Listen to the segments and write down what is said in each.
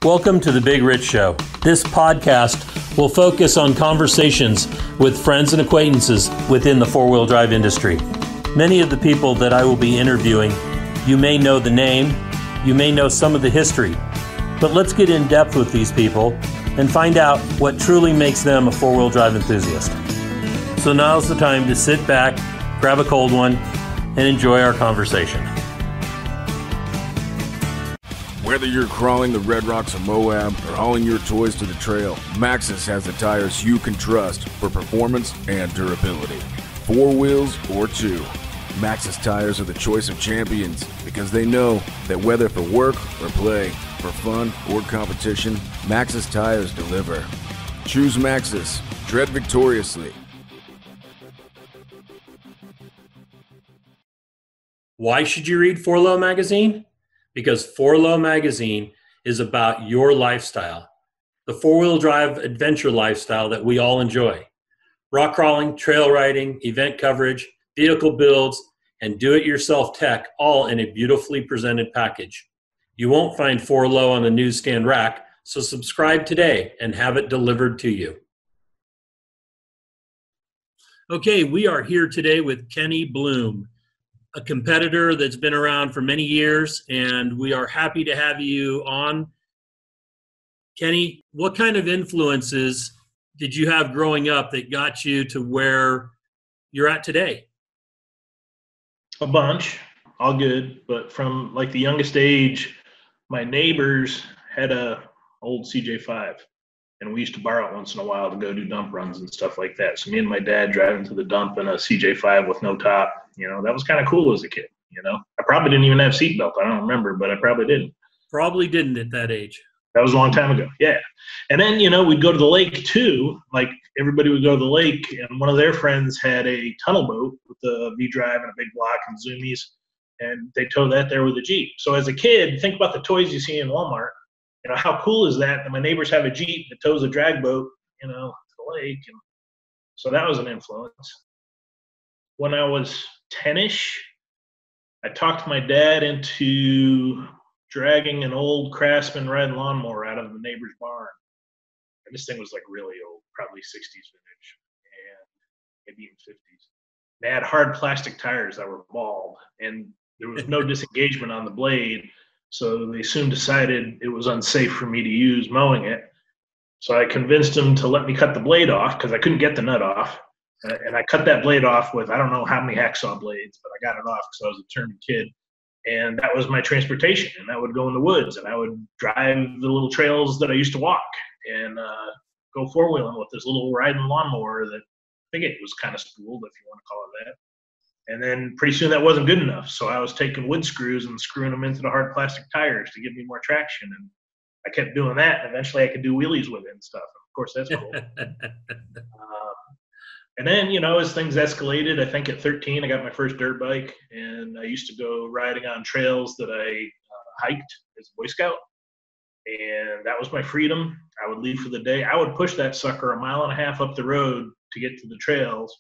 Welcome to The Big Rich Show. This podcast will focus on conversations with friends and acquaintances within the four-wheel drive industry. Many of the people that I will be interviewing, you may know the name, you may know some of the history, but let's get in depth with these people and find out what truly makes them a four-wheel drive enthusiast. So now's the time to sit back, grab a cold one, and enjoy our conversation. Whether you're crawling the Red Rocks of Moab or hauling your toys to the trail, Maxxis has the tires you can trust for performance and durability. 4 wheels or 2, Maxxis tires are the choice of champions because they know that whether for work or play, for fun or competition, Maxxis tires deliver. Choose Maxxis. Tread victoriously. Why should you read 4Low Magazine? Because 4Low Magazine is about your lifestyle, the four-wheel drive adventure lifestyle that we all enjoy. Rock crawling, trail riding, event coverage, vehicle builds, and do-it-yourself tech, all in a beautifully presented package. You won't find 4Low on the newsstand rack, so subscribe today and have it delivered to you. Okay, we are here today with Kenny Blume, a competitor that's been around for many years, and we are happy to have you on. Kenny, what kind of influences did you have growing up that got you to where you're at today? A bunch, all good, but from like the youngest age, my neighbors had a old CJ5, and we used to borrow it once in a while to go do dump runs and stuff like that. So me and my dad driving to the dump in a CJ5 with no top, that was kind of cool as a kid. I probably didn't even have seatbelt. I don't remember, but I probably didn't. Probably didn't at that age. That was a long time ago. Yeah. And then, we'd go to the lake too. Like everybody would go to the lake, and one of their friends had a tunnel boat with a V-drive and a big block and zoomies, and they towed that there with a Jeep. So as a kid, think about the toys you see in Walmart. How cool is that my neighbors have a Jeep that tows a drag boat, to the lake. And so that was an influence. When I was 10-ish, I talked my dad into dragging an old Craftsman red lawnmower out of the neighbor's barn. And this thing was like really old, probably 60s vintage, and maybe even 50s. They had hard plastic tires that were bald, and there was no disengagement on the blade. So they soon decided it was unsafe for me to use mowing it. So I convinced them to let me cut the blade off because I couldn't get the nut off. And I cut that blade off with I don't know how many hacksaw blades, but I got it off because I was a determined kid. And that was my transportation. And I would go in the woods, and I would drive the little trails that I used to walk and go four-wheeling with this little riding lawnmower that I think it was kind of spooled, if you want to call it that. And then pretty soon that wasn't good enough. So I was taking wood screws and screwing them into the hard plastic tires to give me more traction. And I kept doing that. And eventually I could do wheelies with it and stuff. And of course, that's cool. And then, as things escalated, I think at 13, I got my first dirt bike. And I used to go riding on trails that I hiked as a Boy Scout. And that was my freedom. I would leave for the day. I would push that sucker 1.5 miles up the road to get to the trails.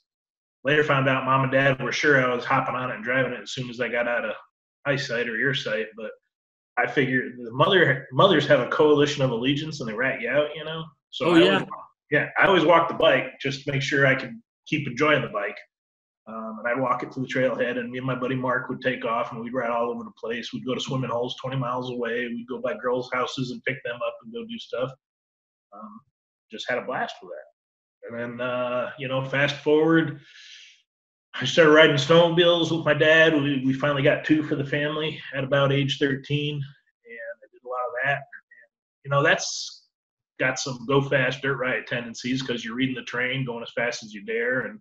Later found out Mom and Dad were sure I was hopping on it and driving it as soon as I got out of eyesight or earsight. But I figured the mothers have a coalition of allegiance and they rat you out, So I always walked the bike just to make sure I could keep enjoying the bike. And I'd walk it to the trailhead, and me and my buddy Mark would take off, and we'd ride all over the place. We'd go to swimming holes 20 miles away. We'd go by girls' houses and pick them up and go do stuff. Just had a blast with that. And then, fast forward, I started riding snowmobiles with my dad. We finally got 2 for the family at about age 13, and I did a lot of that. And, that's got some go fast dirt ride tendencies because you're reading the terrain, going as fast as you dare, and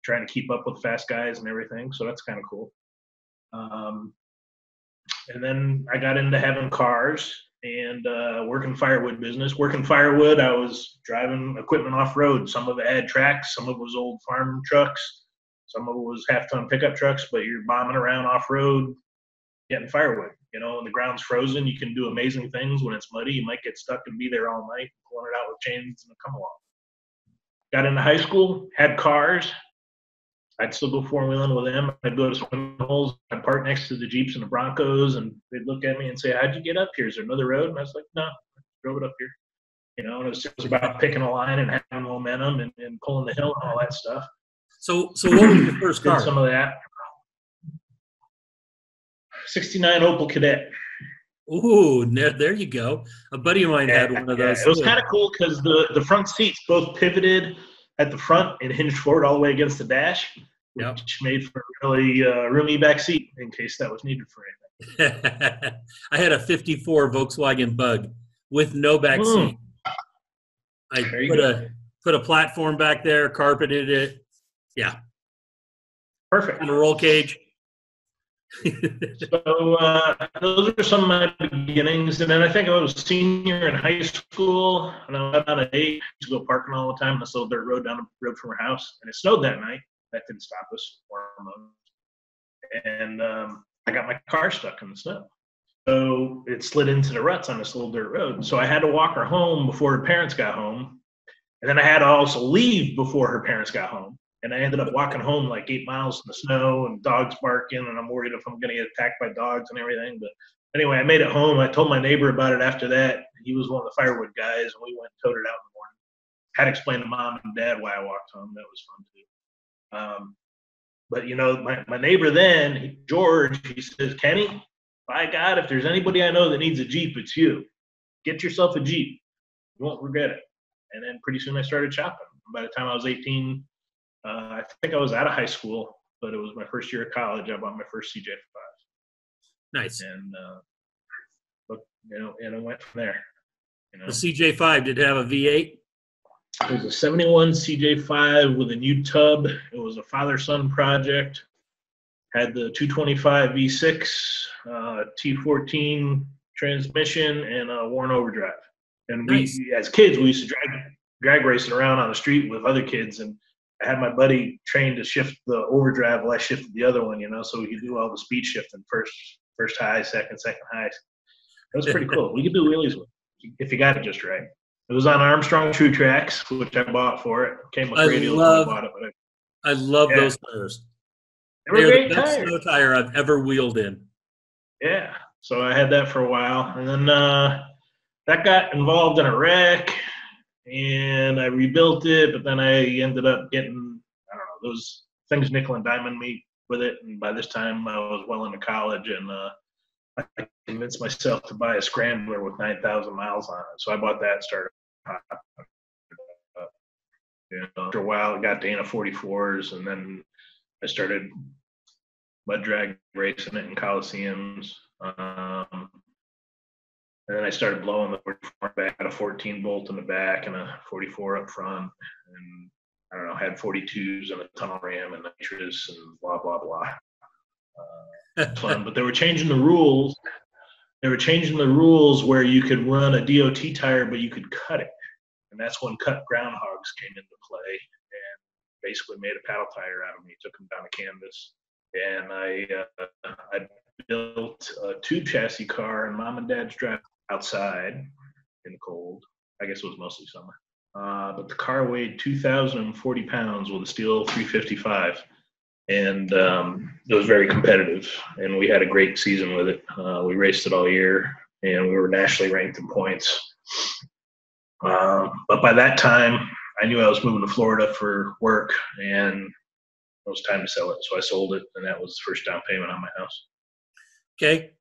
trying to keep up with fast guys and everything. So that's kind of cool. And then I got into having cars and working firewood business. Working firewood, I was driving equipment off-road. Some of it had tracks. Some of it was old farm trucks. Some of it was half-ton pickup trucks, but you're bombing around off-road getting firewood. And the ground's frozen. You can do amazing things when it's muddy. You might get stuck and be there all night, pulling it out with chains and come along. Got into high school, had cars. I'd still go four-wheeling with them. I'd go to swimming holes. I'd park next to the Jeeps and the Broncos, and they'd look at me and say, "How'd you get up here? Is there another road?" And I was like, "No, drove it up here. You know, and it was about picking a line and having momentum and pulling the hill and all that stuff. So what was your first car? Did some of that. 69 Opel Kadett. Ooh, there you go. A buddy of mine had one of those. It was kind of cool because the front seats both pivoted at the front and hinged forward all the way against the dash, which made for a really roomy back seat in case that was needed for anything. I had a 54 Volkswagen Bug with no back seat. I put a platform back there, carpeted it. Yeah. Perfect. And a roll cage. So those are some of my beginnings. And then I think I was a senior in high school, and I went on a date to go parking all the time on this little dirt road down the road from her house. And it snowed that night. That didn't stop us. And I got my car stuck in the snow. So it slid into the ruts on this little dirt road. So I had to walk her home before her parents got home. And then I had to also leave before her parents got home. And I ended up walking home like 8 miles in the snow and dogs barking, and I'm worried if I'm going to get attacked by dogs and everything. But anyway, I made it home. I told my neighbor about it after that. He was one of the firewood guys, and we went and towed it out in the morning. Had to explain to mom and dad why I walked home. That was fun too. But, you know, my neighbor then, George, he says, Kenny, by God, if there's anybody I know that needs a Jeep, it's you. Get yourself a Jeep. You won't regret it. And then pretty soon I started shopping. By the time I was 18, I think I was out of high school, but it was my first year of college. I bought my first CJ5. Nice. And, and I went from there. You know? The CJ5, did it have a V8? It was a 71 CJ5 with a new tub. It was a father-son project. Had the 225 V6, T14 transmission, and a Warren overdrive. And nice. We, as kids, we used to drag racing around on the street with other kids, and I had my buddy trained to shift the overdrive while I shifted the other one, you know, so we could do all the speed shifting, first high, second highs. That was pretty cool. We could do wheelies with it if you got it just right. It was on Armstrong True Tracks, which I bought for it. Came with radials when I bought it. I love those tires. They're the best snow tire I've ever wheeled in. Yeah. So I had that for a while. And then that got involved in a wreck. And I rebuilt it, but then I ended up getting, I don't know, those things nickel and diamond me with it. And by this time, I was well into college, and I convinced myself to buy a Scrambler with 9,000 miles on it. So I bought that and started. After a while, I got to Dana 44s, and then I started mud drag racing it in Coliseums. And then I started blowing the 44 back, had a 14 bolt in the back and a 44 up front. And I don't know, had 42s and a tunnel ram and nitrous and blah, blah, blah. Fun, but they were changing the rules. They were changing the rules where you could run a DOT tire, but you could cut it. And that's when cut groundhogs came into play and basically made a paddle tire out of me, took them down to canvas. And I built a tube chassis car in mom and dad's drive outside in the cold. I guess it was mostly summer. But the car weighed 2,040 pounds with a steel 355. And it was very competitive. And we had a great season with it. We raced it all year, and we were nationally ranked in points. But by that time, I knew I was moving to Florida for work, and it was time to sell it. So I sold it, and that was the first down payment on my house. Okay.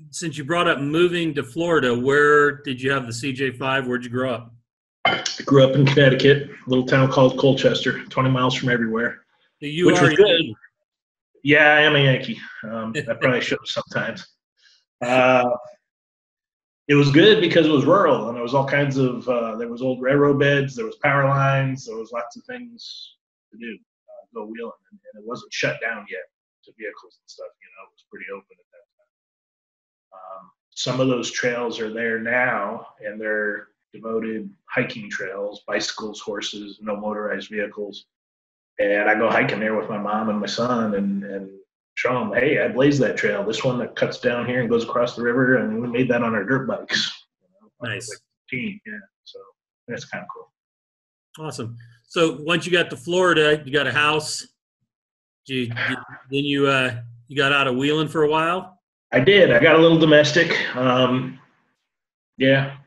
Since you brought up moving to Florida, where did you have the CJ5? Where'd you grow up? I grew up in Connecticut, a little town called Colchester, 20 miles from everywhere. You which are was good. Yeah, I am a Yankee. I probably should sometimes. It was good because it was rural, and there was all kinds of there was old railroad beds, there was power lines, there was lots of things to do, go wheeling, and it wasn't shut down yet to vehicles and stuff. You know, it was pretty open at that time. Some of those trails are there now, and they're devoted hiking trails, bicycles, horses, no motorized vehicles. And I go hiking there with my mom and my son, and show them, hey, I blazed that trail. This one that cuts down here and goes across the river, and we made that on our dirt bikes. You know, nice. Like team, yeah. So that's kind of cool. Awesome. So once you got to Florida, you got a house. You got out of wheeling for a while? I did. I got a little domestic. Yeah.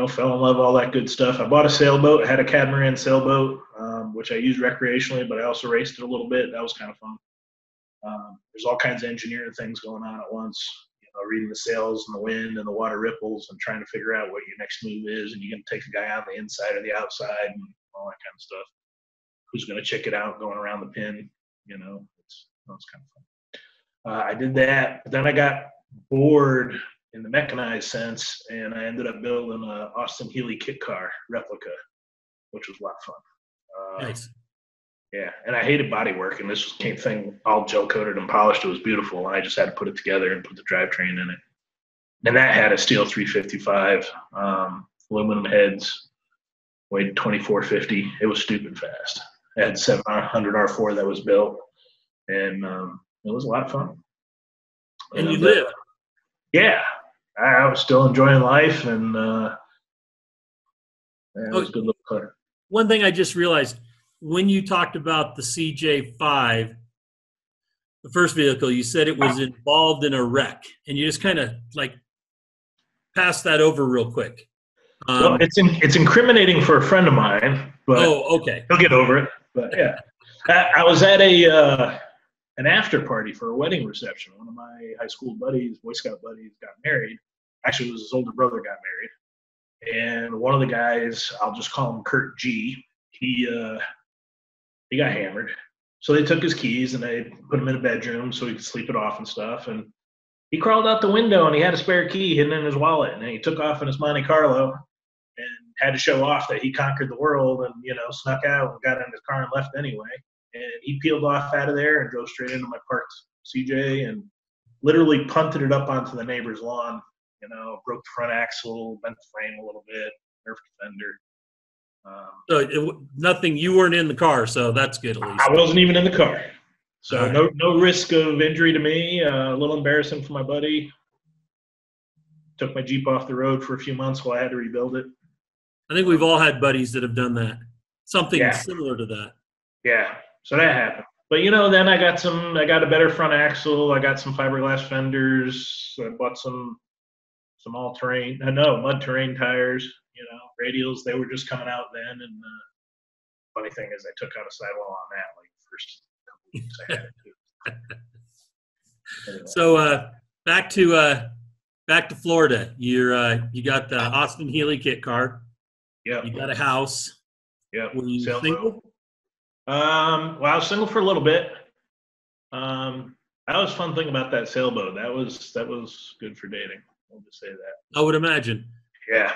Fell in love with all that good stuff. I bought a sailboat. I had a catamaran sailboat, which I used recreationally, but I also raced it a little bit. That was kind of fun. There's all kinds of engineering things going on at once. Reading the sails and the wind and the water ripples and trying to figure out what your next move is, and you're going to take a guy on the inside or the outside and all that kind of stuff. Who's going to check it out going around the pin? It's kind of fun. I did that, but then I got bored in the mechanized sense, and I ended up building a Austin Healey kit car replica, which was a lot of fun. Nice. Yeah, and I hated body work, and this thing all gel coated and polished. It was beautiful, and I just had to put it together and put the drivetrain in it. And that had a steel 355, aluminum heads, weighed 2450. It was stupid fast. It had 700 R4 that was built, and it was a lot of fun. And you lived. Yeah, I was still enjoying life, and it was a good little car. One thing I just realized, when you talked about the CJ5, the first vehicle, you said it was involved in a wreck, and you just kind of passed that over real quick. Well, it's incriminating for a friend of mine, but okay, he'll get over it. But yeah, I was at an after party for a wedding reception. One of my high school buddies, Boy Scout buddies, got married. Actually, it was his older brother got married, and one of the guys, I'll just call him Kurt G. He got hammered. So they took his keys and they put him in a bedroom so he could sleep it off and stuff. And he crawled out the window and he had a spare key hidden in his wallet. And he took off in his Monte Carlo and had to show off that he conquered the world and, snuck out and got in his car and left anyway. And he peeled off out of there and drove straight into my parked CJ and literally punted it up onto the neighbor's lawn. Broke the front axle, bent the frame a little bit, nerfed the fender. So nothing. You weren't in the car, so that's good. At least I wasn't even in the car, so right. no risk of injury to me. A little embarrassing for my buddy. Took my Jeep off the road for a few months while I had to rebuild it. I think we've all had buddies that have done that. Something similar to that. Yeah, so that happened. But then I got a better front axle. I got some fiberglass fenders. I bought some all-terrain, mud terrain tires. Radials, they were just coming out then. And funny thing is, I took out a sidewall on that the first couple weeks I had it. Anyway. So back to Florida. You got the Austin Healey kit car. Yeah. You got a house. Yeah. Were you single? Well, I was single for a little bit. That was a fun thing about that sailboat. That was good for dating. I'll just say that. I would imagine. Yeah.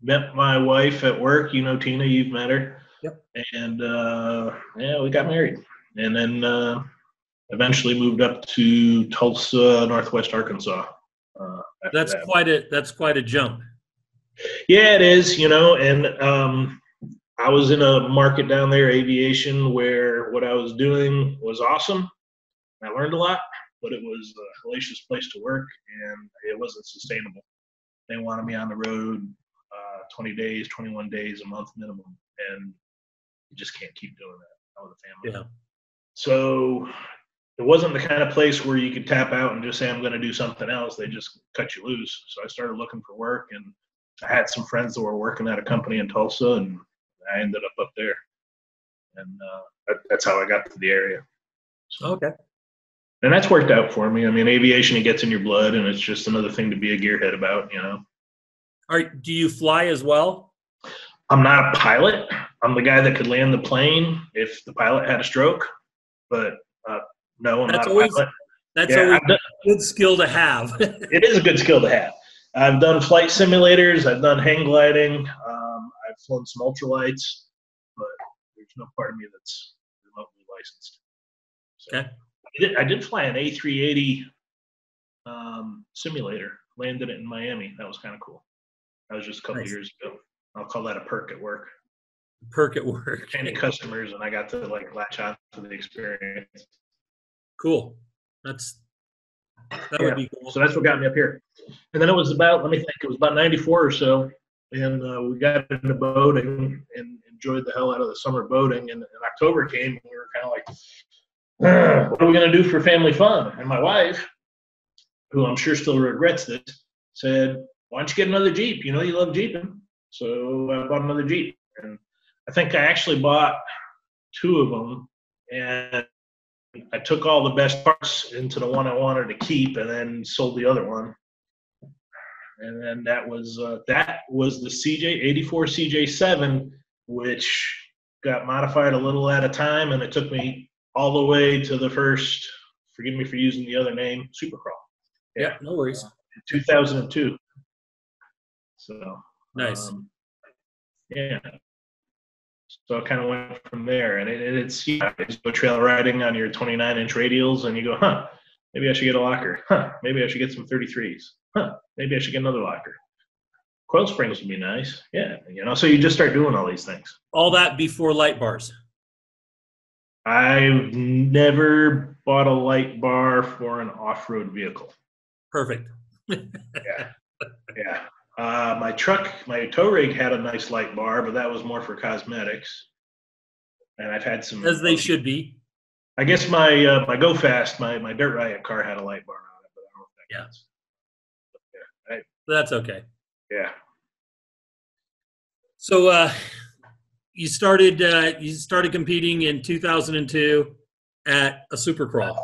Met my wife at work. Tina, you've met her. Yep. And we got married, and then eventually moved up to Tulsa, Northwest Arkansas. That's quite a jump. Yeah, it is. And I was in a market down there, aviation, where what I was doing was awesome. I learned a lot, but it was a hellacious place to work, and it wasn't sustainable. They wanted me on the road 20 days, 21 days a month minimum, and you just can't keep doing that with a family. Yeah. So it wasn't the kind of place where you could tap out and just say, I'm going to do something else. They just cut you loose. So I started looking for work, and I had some friends that were working at a company in Tulsa, and I ended up there. And that's how I got to the area. So, okay. And that's worked out for me. I mean, aviation, it gets in your blood, and it's just another thing to be a gearhead about, All right. Do you fly as well? I'm not a pilot. I'm the guy that could land the plane if the pilot had a stroke. But no, I'm not a pilot. That's always a good skill to have. It is a good skill to have. I've done flight simulators. I've done hang gliding. I've flown some ultralights, but there's no part of me that's remotely licensed. So Okay. I did fly an A380 simulator. Landed it in Miami. That was kind of cool. That was just a couple years ago. I'll call that a perk at work. Perk at work. Any customers, and I got to latch on to the experience. Cool. That would be cool. So that's what got me up here. And then it was about 94 or so, and we got into boating and enjoyed the hell out of the summer boating. And October came, and we were kind of like, what are we going to do for family fun? And my wife, who I'm sure still regrets this, said, "Why don't you get another Jeep? You know you love Jeeping." So I bought another Jeep, and I think I actually bought 2 of them, and I took all the best parts into the one I wanted to keep, and then sold the other one. And then that was the CJ84 CJ7, which got modified a little at a time, and it took me all the way to the first. Forgive me for using the other name, Supercrawl. Yeah, no worries. 2002. So Nice. Yeah. So I kind of went from there, and it's you go trail riding on your 29-inch radials, and you go, huh, maybe I should get a locker. Huh, maybe I should get some 33s. Huh, maybe I should get another locker. Coil springs would be nice. Yeah, so you just start doing all these things. All that before light bars. I've never bought a light bar for an off-road vehicle. Perfect. Yeah. My tow rig had a nice light bar, but that was more for cosmetics. And I've had some. As they should be. I guess my Go Fast, my Dirt Riot car had a light bar on it, but I don't know if that counts. Yeah. That's okay. Yeah. So you started competing in 2002 at a Supercrawl.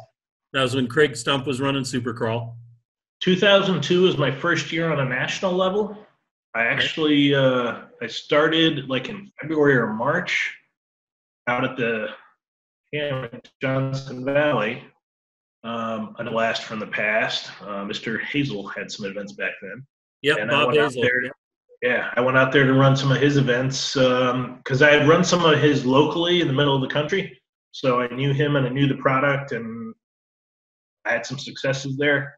That was when Craig Stump was running Supercrawl. 2002 was my first year on a national level. I actually I started like in February or March out at the Johnson Valley. A blast from the past. Mr. Hazel had some events back then. Yep, and Bob Hazel. I went out there to run some of his events because I had run some of his locally in the middle of the country. So I knew him and I knew the product, and I had some successes there.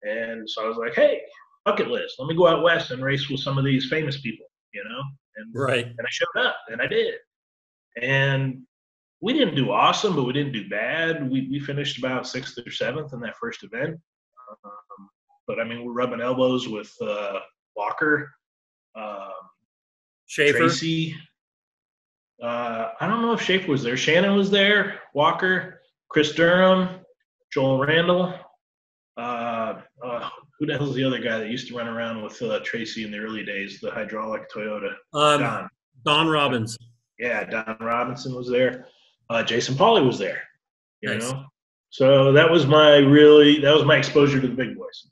And so I was like, hey, bucket list. Let me go out west and race with some of these famous people, And, right. And I showed up, and I did. And we didn't do awesome, but we didn't do bad. We finished about 6th or 7th in that first event. But, I mean, we're rubbing elbows with Walker, Schaefer. Tracy. I don't know if Schaefer was there. Shannon was there. Walker, Chris Durham, Joel Randall. Who the hell's the other guy that used to run around with Tracy in the early days, the hydraulic Toyota? Don Robbins. Yeah, Don Robinson was there. Jason Pauly was there. You Nice. know, so that was my exposure to the big boys.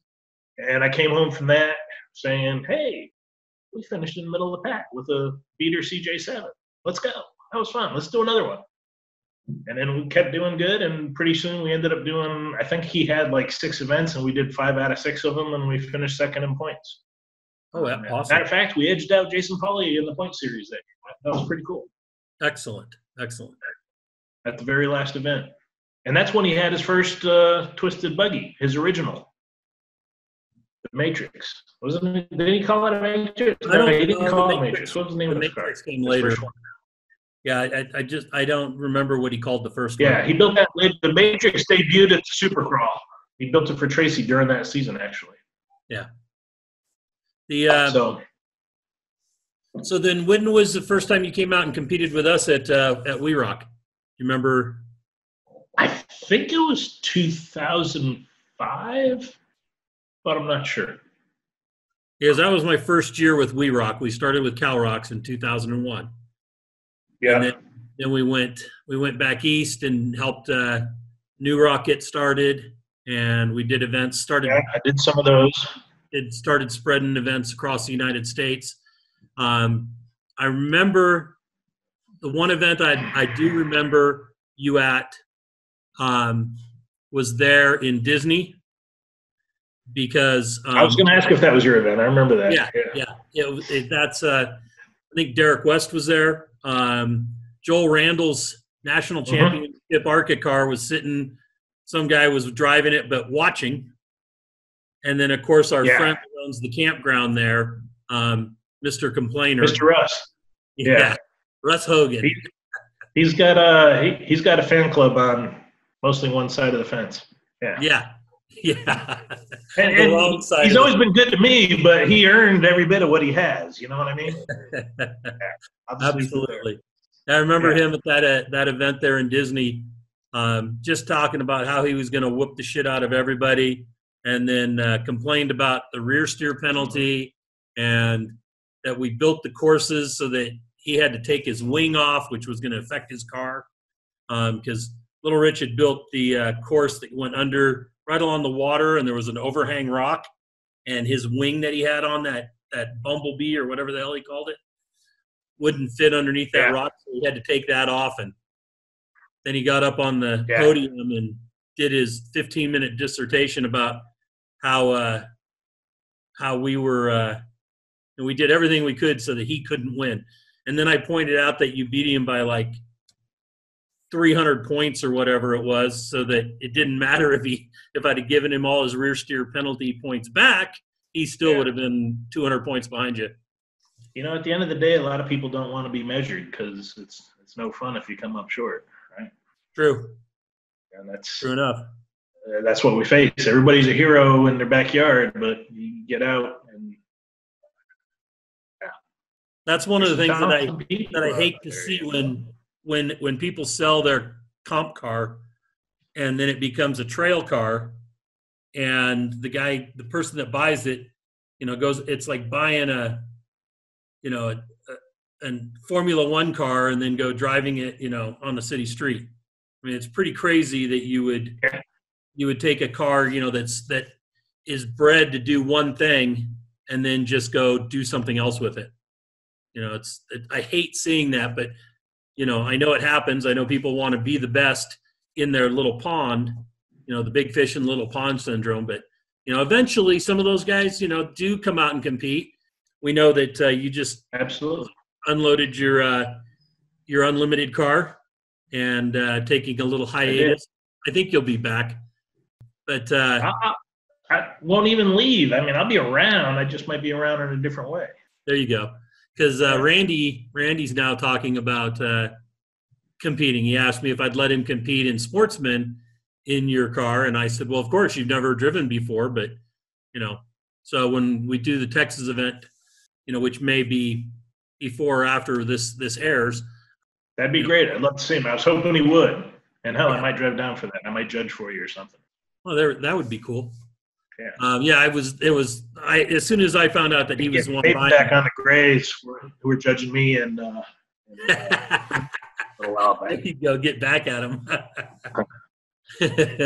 And I came home from that saying, "Hey, we finished in the middle of the pack with a beater CJ7. Let's go. That was fun. Let's do another one." And then we kept doing good, and pretty soon we ended up doing, I think he had like 6 events, and we did 5 out of 6 of them, and we finished second in points. Oh, yeah, awesome. Matter of fact, we edged out Jason Pauly in the point series there. That was pretty cool. Excellent. At the very last event. And that's when he had his first twisted buggy, his original. The Matrix. Did he call it a Matrix? No, he didn't call it a Matrix. What was the name of the car? Matrix came later. Yeah, I don't remember what he called the first one. Yeah, he built that. The Matrix debuted at the Supercrawl. He built it for Tracy during that season, actually. Yeah. So then, when was the first time you came out and competed with us at We Rock? You remember? I think it was 2005, but I'm not sure. Because that was my first year with We Rock. We started with Cal Rocks in 2001. Yeah. And then we went back east and helped New Rock get started, and we did events. Yeah, I did some of those. It started spreading events across the United States. I remember the one event I do remember you at was there in Disney, because I was going to ask if that was your event. I remember that. Yeah. That's I think Derek West was there. Joel Randall's national championship ARCA car was sitting. Some guy was driving it, but watching. And then, of course, our friend who owns the campground there, Mr. Complainer. Mr. Russ. Yeah. Russ Hogan. He's got a fan club on mostly one side of the fence. Yeah. And he's always been good to me, but he earned every bit of what he has. You know what I mean? Absolutely. I remember him at that event there in Disney, just talking about how he was going to whoop the shit out of everybody. and then complained about the rear steer penalty, and that we built the courses so that he had to take his wing off, which was going to affect his car, because Little Rich had built the course that went under right along the water, and there was an overhang rock, and his wing that he had on, that bumblebee or whatever the hell he called it, wouldn't fit underneath that rock, so he had to take that off. And then he got up on the podium and did his 15-minute dissertation about how we were we did everything we could so that he couldn't win. And then I pointed out that you beat him by like 300 points or whatever it was, so that it didn't matter if I'd have given him all his rear steer penalty points back, he still would have been 200 points behind you. You know, at the end of the day, a lot of people don't want to be measured because it's no fun if you come up short, right? True. And that's true enough. That's what we face. Everybody's a hero in their backyard, but you get out and that's one of the things that I hate to see when people sell their comp car and then it becomes a trail car, and the person that buys it, goes, it's like buying a Formula One car and then go driving it, on the city street. I mean, it's pretty crazy that you would take a car, that is bred to do one thing and then just go do something else with it. I hate seeing that, but I know it happens. I know people want to be the best in their little pond, the big fish in little pond syndrome. But, eventually some of those guys, do come out and compete. We know that you just absolutely unloaded your unlimited car and taking a little hiatus. I think you'll be back. But I won't even leave. I mean, I'll be around. I just might be around in a different way. There you go. Because Randy's now talking about competing. He asked me if I'd let him compete in Sportsman in your car, and I said, well, of course, you've never driven before, but so when we do the Texas event, which may be before or after this airs, that'd be great. I'd love to see him. I was hoping he would, and hell, I might drive down for that. I might judge for you or something. Well, that would be cool. Yeah. As soon as I found out that he was the one buying, back on the Grays who were judging me and a while back. You go get back at him.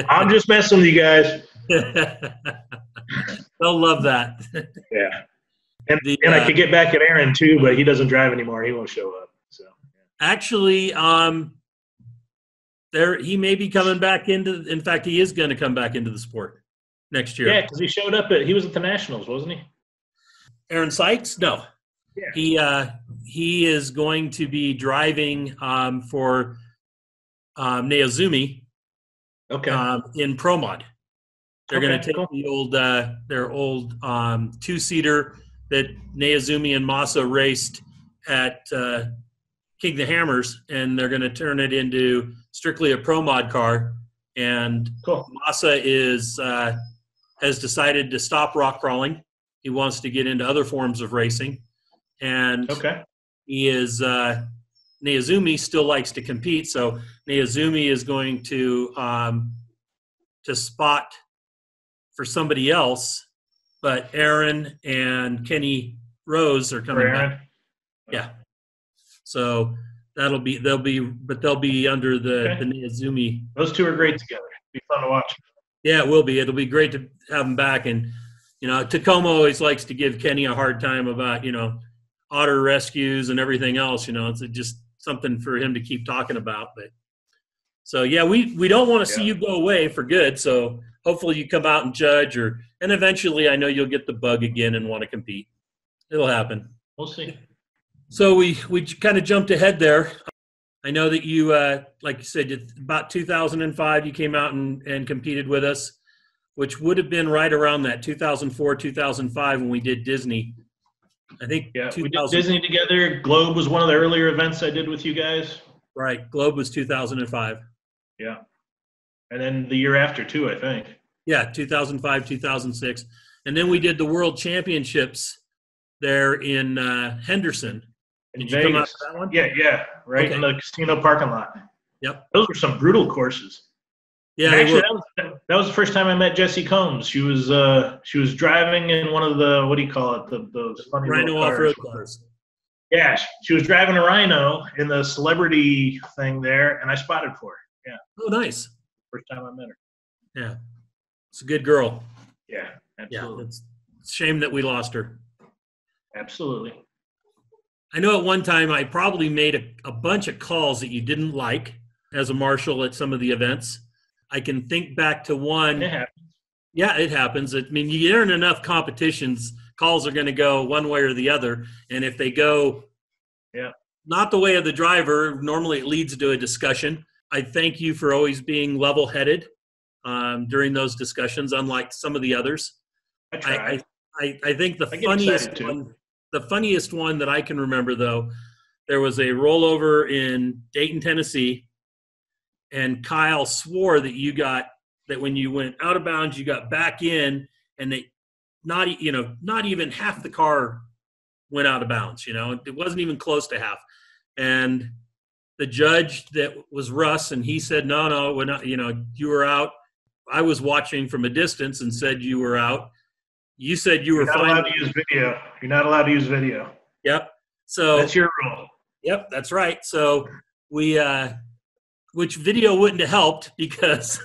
I'm just messing with you guys. They'll love that. Yeah. And I could get back at Aaron too, but he doesn't drive anymore. He won't show up. So actually, he may be coming back in fact, he is going to come back into the sport next year. Yeah, because he showed up he was at the Nationals, wasn't he? Aaron Sykes? No. Yeah. He is going to be driving for Naozumi. Okay. In Pro Mod. They're going to take their old two-seater that Naozumi and Masa raced at King the Hammers, and they're going to turn it into strictly a Pro Mod car. And Masa has decided to stop rock crawling. He wants to get into other forms of racing. And he is Naozumi still likes to compete, so Naozumi is going to spot for somebody else, but Aaron and Kenny Rose are coming back. Yeah. So they'll be under the Naozumi. Those two are great together. It'll be fun to watch. Yeah, it will be. It'll be great to have them back. And, Tacoma always likes to give Kenny a hard time about, otter rescues and everything else. It's just something for him to keep talking about. But so, yeah, we don't want to see you go away for good. So hopefully you come out and judge and eventually I know you'll get the bug again and want to compete. It'll happen. We'll see. So we kind of jumped ahead there. I know that you, like you said, about 2005, you came out and competed with us, which would have been right around that 2004, 2005 when we did Disney. I think we did Disney together. Globe was one of the earlier events I did with you guys. Right. Globe was 2005. Yeah. And then the year after too, I think. Yeah, 2005, 2006. And then we did the World Championships there in Henderson. Did you come out to that one? Yeah, right in the casino parking lot. Yep. Those were some brutal courses. Yeah, And they actually, were. that was the first time I met Jessie Combs. She was driving in one of the, what do you call it, those funny little Rhino cars. off-road cars. Yeah, she was driving a Rhino in the celebrity thing there, and I spotted for her. Yeah, Oh, nice. first time I met her. Yeah, it's a good girl. Yeah, Yeah, absolutely. it's a shame that we lost her. Absolutely. I know at one time I probably made a bunch of calls that you didn't like as a marshal at some of the events. I can think back to one. It happens. Yeah, it happens. I mean, you enter in enough competitions, calls are going to go one way or the other. And if they go not the way of the driver, normally it leads to a discussion. I thank you for always being level-headed during those discussions, unlike some of the others. I tried. I think the funniest one that I can remember, though, there was a rollover in Dayton, Tennessee, and Kyle swore that when you went out of bounds, you got back in, and not even half the car went out of bounds. It wasn't even close to half. And the judge that was Russ, and he said, no, we're not. You were out. I was watching from a distance and said you were out. You said you were fine. You're not allowed to use video. You're not allowed to use video. Yep. So that's your rule. Yep, that's right. So we, which video wouldn't have helped because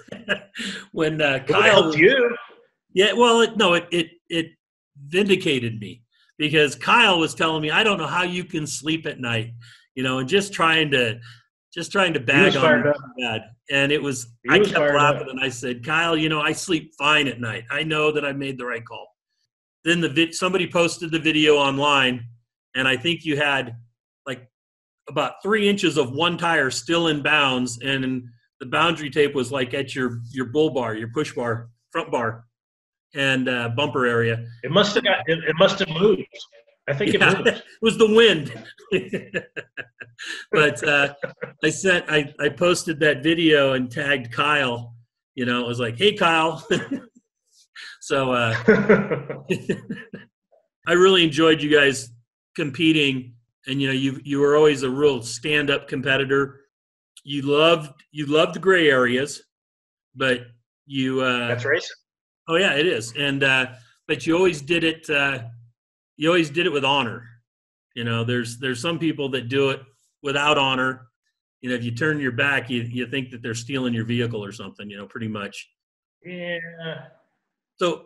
when Kyle helped you. Yeah, well, it vindicated me because Kyle was telling me, I don't know how you can sleep at night, and just trying to bag on me bad. And I kept laughing and I said, Kyle, I sleep fine at night. I know that I made the right call. Then somebody posted the video online, and I think you had like about 3 inches of one tire still in bounds, and the boundary tape was like at your bull bar, your push bar, front bar, and bumper area. It must have moved. I think it moved. It was the wind. But I posted that video and tagged Kyle. It was like, hey, Kyle. So I really enjoyed you guys competing, and you were always a real stand-up competitor. You loved the gray areas, but you that's racing. Oh yeah, it is. And but you always did it. You always did it with honor. There's some people that do it without honor. If you turn your back, you think that they're stealing your vehicle or something. Pretty much. Yeah. So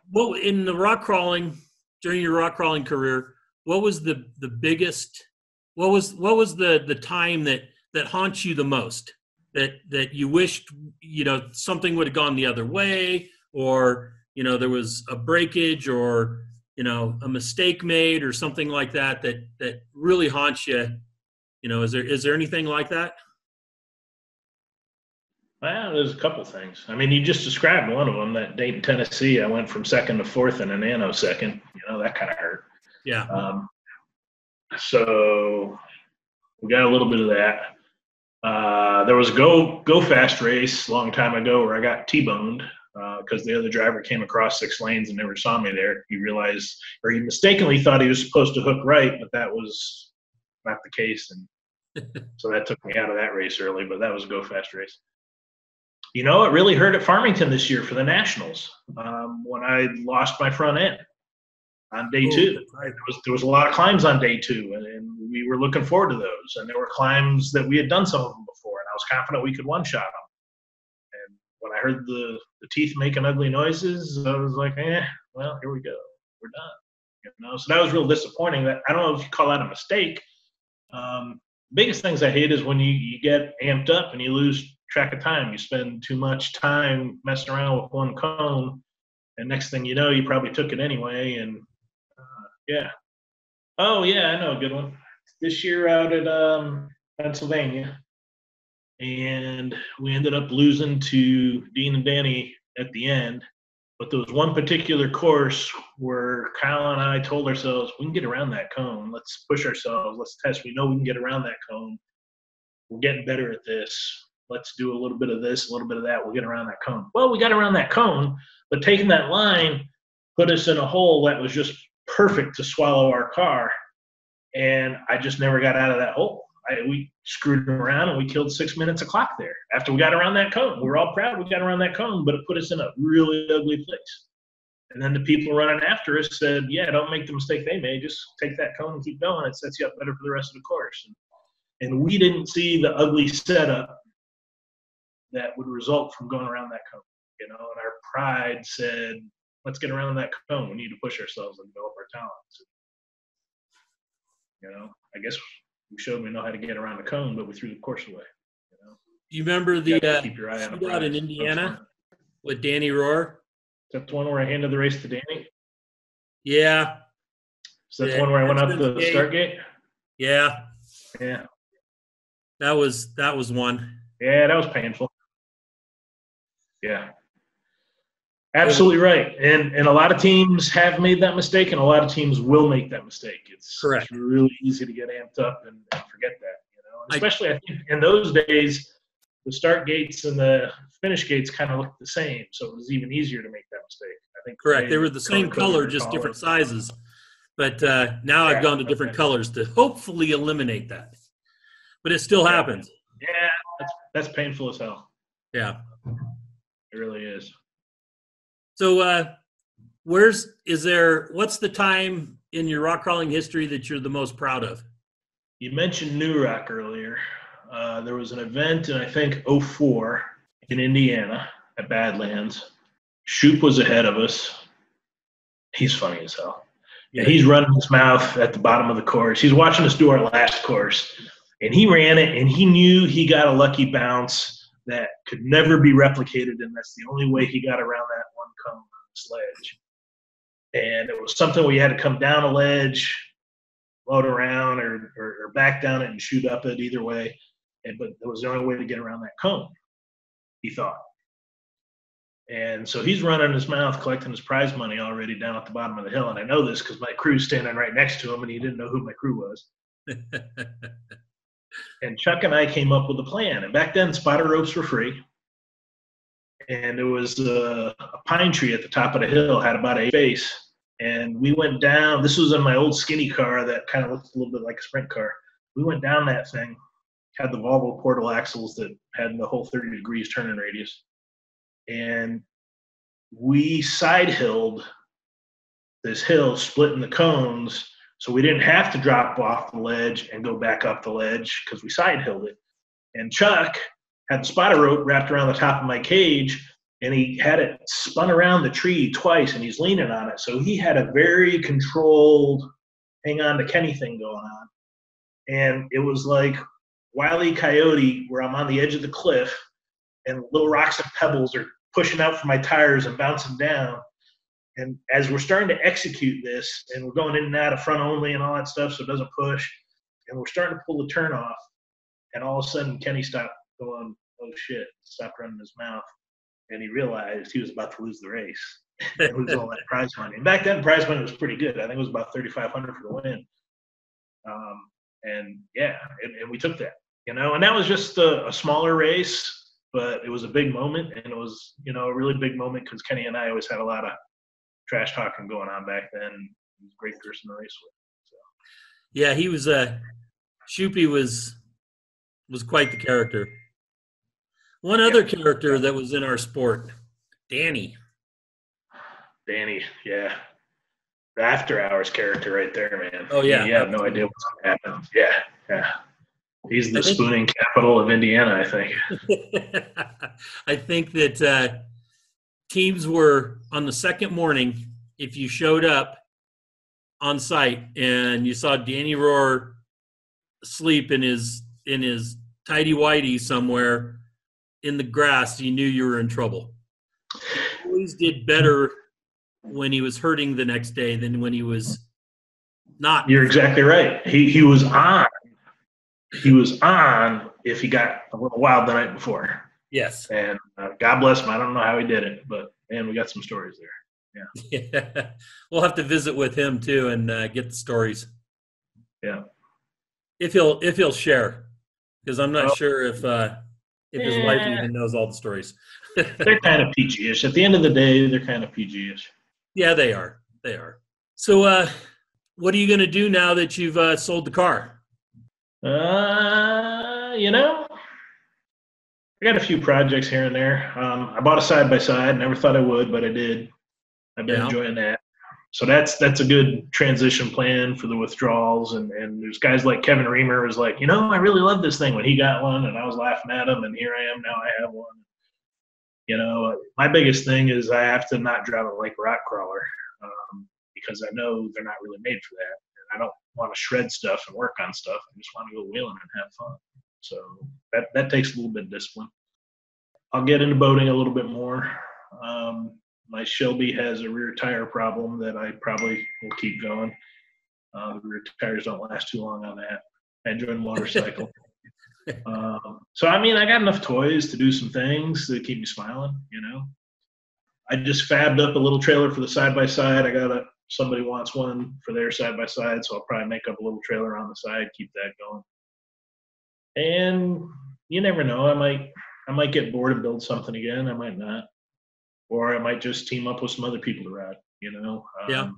what in the rock crawling, during your rock crawling career, what was the biggest, what was the time that haunts you the most, that you wished, something would have gone the other way, or, there was a breakage or, a mistake made or something like that really haunts you? Is there anything like that? Well, there's a couple things. I mean, you just described one of them, that Dayton, Tennessee. I went from second to fourth in a nanosecond. That kind of hurt. Yeah. So we got a little bit of that. There was a go fast race a long time ago where I got T-boned because the other driver came across 6 lanes and never saw me there. He realized, or he mistakenly thought he was supposed to hook right, but that was not the case. And so that took me out of that race early, but that was a go fast race. It really hurt at Farmington this year for the Nationals when I lost my front end on day 2. There was a lot of climbs on day 2, and we were looking forward to those. And there were climbs that we had done some of them before, and I was confident we could one-shot them. And when I heard the teeth making ugly noises, I was like, well, here we go. We're done. So that was real disappointing. That I don't know if you call that a mistake. Biggest things I hate is when you get amped up and you lose track of time. You spend too much time messing around with one cone, and next thing you know, you probably took it anyway. And oh yeah, I know a good one. This year out at Pennsylvania, and we ended up losing to Dean and Danny at the end. But there was one particular course where Kyle and I told ourselves, we can get around that cone. Let's push ourselves. Let's test. We know we can get around that cone. We're getting better at this. Let's do a little bit of this, a little bit of that. We'll get around that cone. Well, we got around that cone, but taking that line put us in a hole that was just perfect to swallow our car. And I just never got out of that hole. we screwed around and we killed 6 minutes of clock there. After we got around that cone, we were all proud we got around that cone, but it put us in a really ugly place. And then the people running after us said, yeah, don't make the mistake they made. Just take that cone and keep going. It sets you up better for the rest of the course. And we didn't see the ugly setup that would result from going around that cone. And our pride said, let's get around that cone. We need to push ourselves and develop our talents. I guess we showed we know how to get around the cone, but we threw the course away. Do you remember the keep your eye on the shootout in Indiana with Danny Rohr? Is that the one where I handed the race to Danny? Yeah. Is that the one where I went up the start gate? Yeah. Yeah. That was one. Yeah, that was painful. Yeah. Absolutely right. And a lot of teams have made that mistake, and a lot of teams will make that mistake. It's really easy to get amped up and forget that, And especially, I think, in those days, the start gates and the finish gates kind of looked the same, so it was even easier to make that mistake. I think correct. They were the same color, just different sizes. But now I've gone to different colors to hopefully eliminate that. But it still happens. Yeah, that's painful as hell. Yeah. It really is. So what's the time in your rock crawling history that you're the most proud of? You mentioned New Rock earlier. There was an event in, I think, 2004 in Indiana at Badlands. Shoupl was ahead of us. He's funny as hell. Yeah. And he's running his mouth at the bottom of the course. He's watching us do our last course. And he ran it, and he knew he got a lucky bounce that could never be replicated, and that's the only way he got around that one cone on this ledge. And it was something where you had to come down a ledge, float around, or back down it and shoot up it, either way. But it was the only way to get around that cone, he thought. And so he's running his mouth, collecting his prize money already down at the bottom of the hill. And I know this because my crew's standing right next to him, and he didn't know who my crew was. And Chuck and I came up with a plan. And back then, spotter ropes were free. And there was a pine tree at the top of the hill, had about a face. And we went down. This was in my old skinny car that kind of looked a little bit like a sprint car. We went down that thing, had the Volvo portal axles that had the whole 30 degrees turning radius. And we side-hilled this hill, splitting the cones, so we didn't have to drop off the ledge and go back up the ledge because we side-hilled it. And Chuck had the spotter rope wrapped around the top of my cage, and he had it spun around the tree twice, and he's leaning on it. So he had a very controlled hang on to Kenny thing going on. And it was like Wile E. Coyote, where I'm on the edge of the cliff, and little rocks and pebbles are pushing out from my tires and bouncing down. And as we're starting to execute this, and we're going in and out of front only and all that stuff so it doesn't push, and we're starting to pull the turn off, and all of a sudden Kenny stopped going, oh shit, stopped running his mouth, and he realized he was about to lose the race. It was all that prize money. And back then, prize money was pretty good. I think it was about $3,500 for the win. And we took that, and that was just a smaller race, but it was a big moment, and it was, a really big moment because Kenny and I always had a lot of trash talking going on back then. He was a great person to race with. So. Yeah, he was Shoupl was quite the character. One other character that was in our sport, Danny. Danny, yeah. The after hours character right there, man. Oh, yeah. You have no idea what's going to happen. Yeah. He's the spooning capital of Indiana, I think. I think that teams were on the second morning, if you showed up on site and you saw Danny Rohr asleep in his tighty-whitey somewhere in the grass, you knew you were in trouble. He always did better when he was hurting the next day than when he was not. You're exactly right. He was on. He was on if he got a little wild the night before. Yes. And God bless him. I don't know how he did it, but, man, we got some stories there. Yeah. We'll have to visit with him, too, and get the stories. Yeah. If he'll share, because I'm not sure if his wife even knows all the stories. They're kind of PG-ish. At the end of the day, they're kind of PG-ish. Yeah, they are. They are. So what are you going to do now that you've sold the car? You know, I got a few projects here and there. I bought a side by side. Never thought I would, but I did. I've been Yeah. enjoying that. So that's a good transition plan for the withdrawals. And there's guys like Kevin Reamer was like, I really love this thing when he got one, and I was laughing at him, and here I am now. I have one. My biggest thing is I have to not drive a lake rock crawler because I know they're not really made for that. And I don't want to shred stuff and work on stuff. I just want to go wheeling and have fun. So that takes a little bit of discipline. I'll get into boating a little bit more. My Shelby has a rear tire problem that I probably will keep going. The rear tires don't last too long on that. I enjoy the motorcycle. So, I got enough toys to do some things that keep me smiling, I just fabbed up a little trailer for the side-by-side. Somebody wants one for their side-by-side, so I'll probably make up a little trailer on the side, keep that going. And you never know. I might get bored and build something again. I might not. Or I might just team up with some other people to ride, Yeah.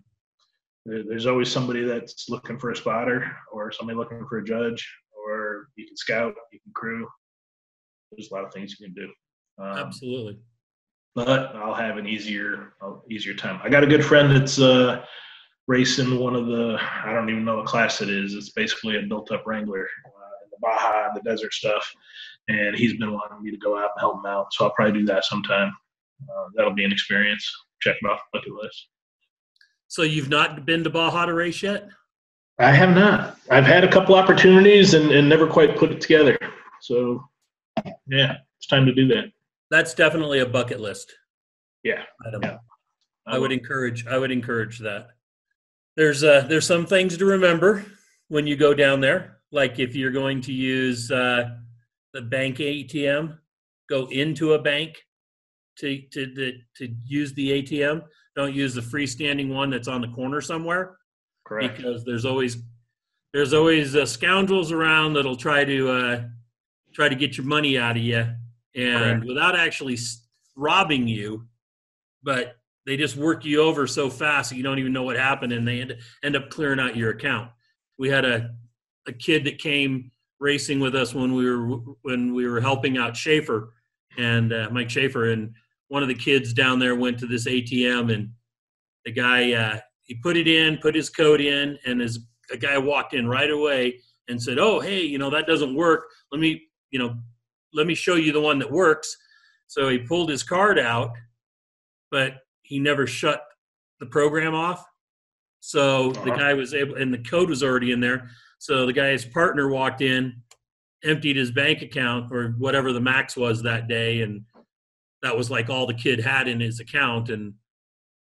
There's always somebody that's looking for a spotter or somebody looking for a judge, or you can scout, you can crew. There's a lot of things you can do. Absolutely. But I'll have an easier time. I got a good friend that's racing one of the, I don't even know what class it is. It's basically a built-up Wrangler in the Baja and the desert stuff. And he's been wanting me to go out and help him out. So I'll probably do that sometime. That'll be an experience. Check it off the bucket list. So you've not been to Baja to race yet? I have not. I've had a couple opportunities and never quite put it together. So, yeah, it's time to do that. That's definitely a bucket list. Yeah. Yeah. I would encourage that. There's some things to remember when you go down there. Like if you're going to use the bank ATM, go into a bank to use the ATM. Don't use the freestanding one that's on the corner somewhere. Correct. Because there's always scoundrels around that'll try to get your money out of you, and Correct. without actually robbing you, but they just work you over so fast that you don't even know what happened, and they end up clearing out your account. We had a kid that came racing with us when we were helping out Schaefer and Mike Schaefer, and one of the kids down there went to this ATM, and the guy he put his code in, and a guy walked in right away and said, "Oh, hey, that doesn't work. Let me show you the one that works." So he pulled his card out, but he never shut the program off. So the guy was able, and the code was already in there. So the guy's partner walked in, emptied his bank account or whatever the max was that day, and that was like all the kid had in his account. And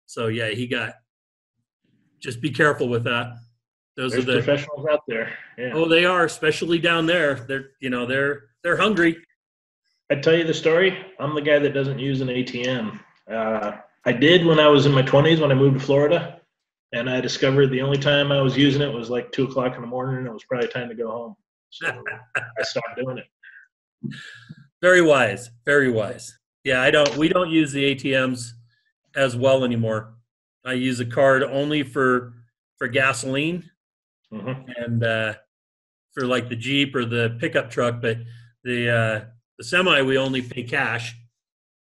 so, yeah, he got – just be careful with that. There's professionals out there. Yeah. Oh, they are, especially down there. They're hungry. I tell you the story. I'm the guy that doesn't use an ATM. I did when I was in my 20s when I moved to Florida, and I discovered the only time I was using it was like 2 o'clock in the morning, and it was probably time to go home. So I stopped doing it. Very wise. Very wise. Yeah, we don't use the ATMs as well anymore. I use a card only for gasoline and for like the Jeep or the pickup truck, but the semi we only pay cash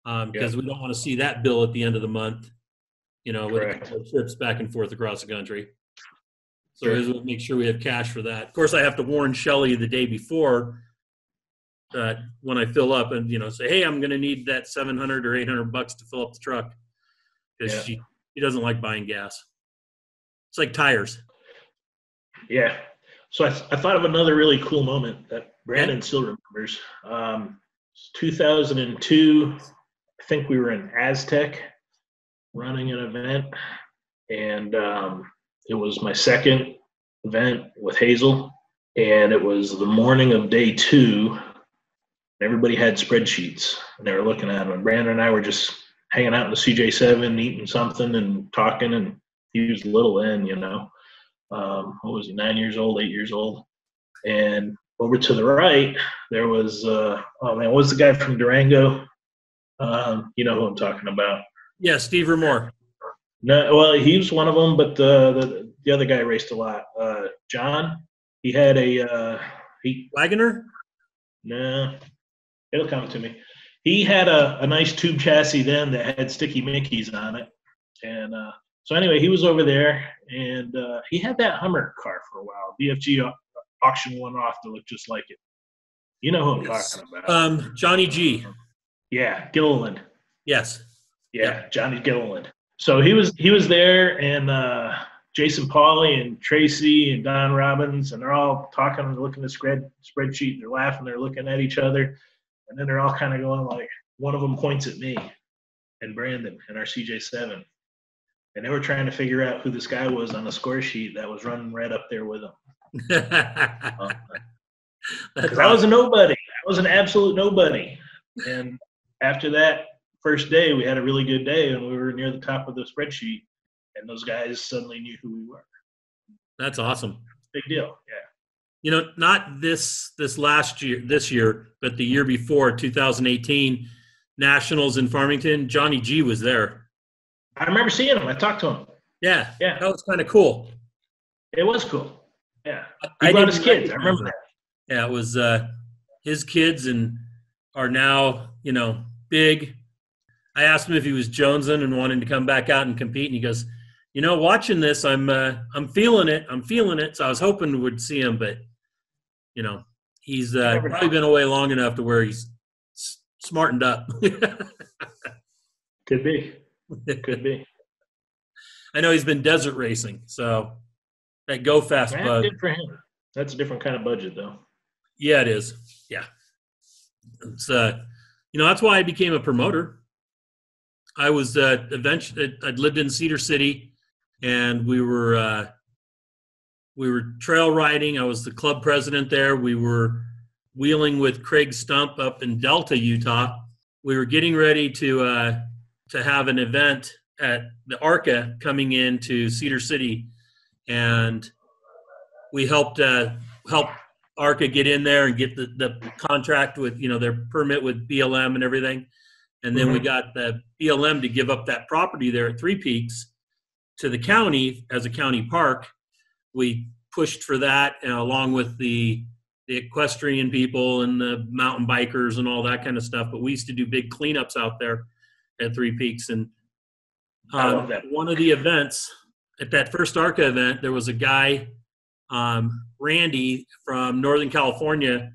because we don't want to see that bill at the end of the month, with a couple of trips back and forth across the country. So we'll make sure we have cash for that. Of course, I have to warn Shelly the day before when I fill up and, say, hey, I'm going to need that $700 or $800 to fill up the truck because she doesn't like buying gas. It's like tires. Yeah. So I thought of another really cool moment that Brandon still remembers. 2002, I think we were in Aztec running an event, and it was my second event with Hazel, and it was the morning of day 2. Everybody had spreadsheets, and they were looking at them. And Brandon and I were just hanging out in the CJ7, eating something and talking, and he was little then, what was he, 9 years old, 8 years old? And over to the right, there was, what was the guy from Durango? You know who I'm talking about. Yeah, Steve Remore. No, well, he was one of them, but the other guy raced a lot. John, he had a Wagoner? No, it'll come to me. He had a nice tube chassis then that had sticky Mickeys on it. And so anyway, he was over there, and he had that Hummer car for a while. BFG auctioned one off to look just like it. You know who I'm talking about. Johnny G. Yeah, Gilliland. Yes. Yeah, Johnny Gilliland. So he was there, and Jason Pauly and Tracy and Don Robbins, and they're all talking and looking at the spreadsheet. They're laughing. They're looking at each other. And then they're all kind of going like, one of them points at me and Brandon and our CJ7. And they were trying to figure out who this guy was on the score sheet that was running right up there with him. Because I was a nobody. I was an absolute nobody. And after that first day, we had a really good day, and we were near the top of the spreadsheet. And those guys suddenly knew who we were. That's awesome. Big deal, yeah. You know, not this year, but the year before, 2018, Nationals in Farmington, Johnny G was there. I remember seeing him. I talked to him. Yeah. That was kind of cool. It was cool. Yeah. He brought his kids. I remember that. Yeah, it was his kids and are now, big. I asked him if he was jonesing and wanting to come back out and compete, and he goes, watching this, I'm feeling it. I'm feeling it. So I was hoping we would see him, but he's probably been away long enough to where he's smartened up. Could be. Could be. I know he's been desert racing, so that Go Fast bug. Good for him. That's a different kind of budget, though. Yeah, it is. Yeah. It's that's why I became a promoter. I was eventually I'd lived in Cedar City, and we were trail riding. I was the club president there. We were wheeling with Craig Stump up in Delta, Utah. We were getting ready to have an event at the ARCA coming into Cedar City, and we helped ARCA get in there and get the contract with their permit with BLM and everything. And then we got the BLM to give up that property there at Three Peaks to the county as a county park. We pushed for that along with the equestrian people and the mountain bikers and all that kind of stuff. But we used to do big cleanups out there at Three Peaks. And one of the events, at that first ARCA event, there was a guy, Randy from Northern California,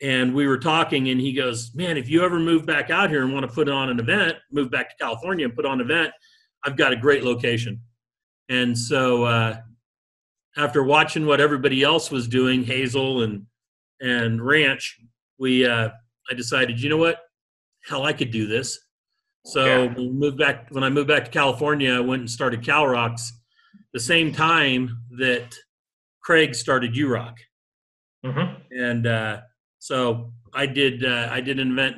and we were talking, and he goes, man, if you ever move back out here and want to put on an event, move back to California and put on an event, I've got a great location. And so after watching what everybody else was doing, Hazel and Ranch, I decided, you know what? Hell, I could do this. So when I moved back to California, I went and started Cal Rocks the same time that Craig started U-Rock. And so I did an event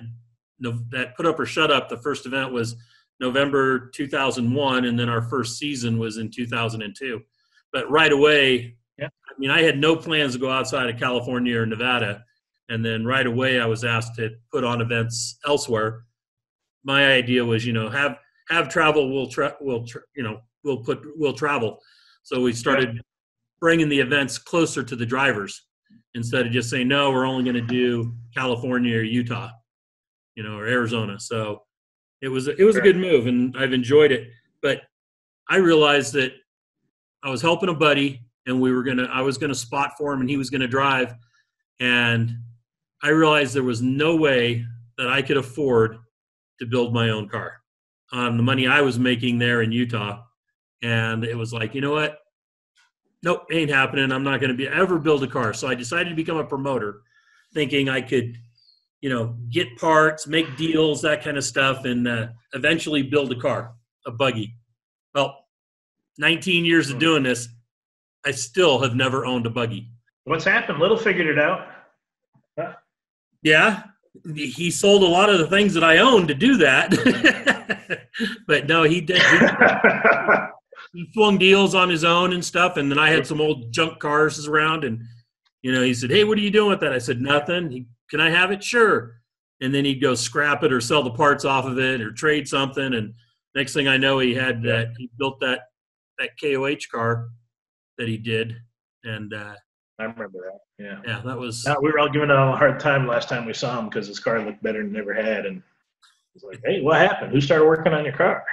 that Put Up or Shut Up. The first event was November 2001, and then our first season was in 2002. But right away, I had no plans to go outside of California or Nevada, and then right away I was asked to put on events elsewhere. My idea was, have travel. We'll travel. So we started bringing the events closer to the drivers instead of just saying, no, we're only going to do California or Utah, or Arizona. So it was a good move, and I've enjoyed it. But I realized that I was helping a buddy, and I was going to spot for him, and he was going to drive. And I realized there was no way that I could afford to build my own car on the money I was making there in Utah. And it was like, you know what? Nope, ain't happening. I'm not going to ever build a car. So I decided to become a promoter, thinking I could, get parts, make deals, that kind of stuff, and eventually build a car, a buggy. Well, 19 years of doing this, I still have never owned a buggy. What's happened? Little figured it out. Huh? Yeah. He sold a lot of the things that I owned to do that. But no, he did. He flung deals on his own and stuff. And then I had some old junk cars around, and, he said, hey, what are you doing with that? I said, nothing. Can I have it? Sure. And then he'd go scrap it or sell the parts off of it or trade something. And next thing I know, he built that KOH car that he did. And I remember that. Yeah. Yeah, that was. Now, we were all giving him a hard time last time we saw him because his car looked better than it ever had. And he's like, hey, what happened? Who started working on your car?